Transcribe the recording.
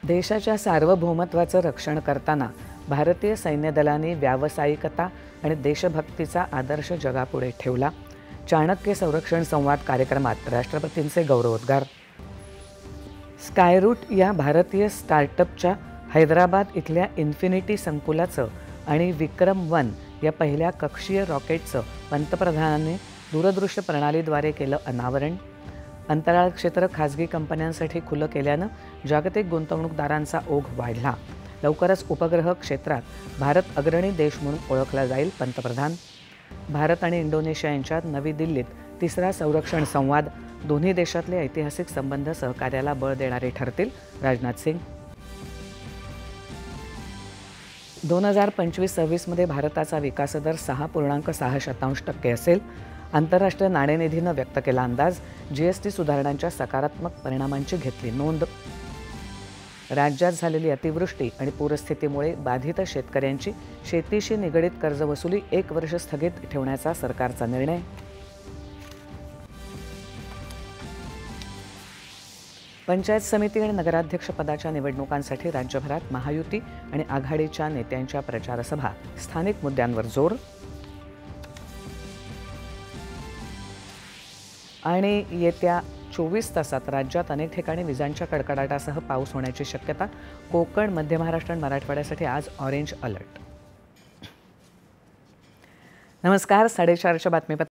देशाच्या सार्वभौमत्वाचं रक्षण करताना भारतीय सैन्य दलाने व्यावसायिकता आणि देशभक्तीचा आदर्श जगापुढे ठेवला. चाणक्य संरक्षण संवाद कार्यक्रमात राष्ट्रपतींचे गौरवोद्गार. स्कायरूट या भारतीय स्टार्टअपच्या हैदराबाद इथल्या इन्फिनिटी संकुलाचं आणि विक्रम-1 या पहिल्या कक्षीय रॉकेटचं पंतप्रधानांनी दूरदृश्य प्रणालीद्वारे केलं अनावरण. अंतराळ क्षेत्र खाजगी कंपन्यांसाठी खुलं केल्यानं जागतिक गुंतवणूकदारांचा ओघ वाढला. लवकरच उपग्रह क्षेत्रात भारत अग्रणी देश म्हणून ओळखला जाईल. पंतप्रधान. भारत आणि इंडोनेशिया यांच्यात नवी दिल्लीत तिसरा संरक्षण संवाद. दोन्ही देशातले ऐतिहासिक संबंध सहकार्याला बळ देणारे ठरतील. राजनाथ सिंग. 2025-26 मध्ये भारताचा विकासदर 6.6% असेल. आंतरराष्ट्रीय नाणेनिधीनं व्यक्त केला अंदाज. जीएसटी सुधारणांच्या सकारात्मक परिणामांची घेतली नोंद. राज्यात झालेली अतिवृष्टी आणि पूरस्थितीमुळे बाधित शेतकऱ्यांची शेतीशी निगडीत कर्जवसुली 1 वर्ष स्थगित ठेवण्याचा सरकारचा निर्णय. पंचायत समिती आणि नगराध्यक्ष पदाच्या निवडणुकांसाठी राज्यभरात महायुती आणि आघाडीच्या नेत्यांच्या प्रचारसभा. स्थानिक मुद्द्यांवर जोर. आणि येत्या 24 तासात राज्यात अनेक ठिकाणी विजांच्या कडकडाटासह पाऊस होण्याची शक्यता. कोकण, मध्य महाराष्ट्र आणि मराठवाड्यासाठी आज ऑरेंज अलर्ट. नमस्कार. 4:30च्या बातमीपत्रात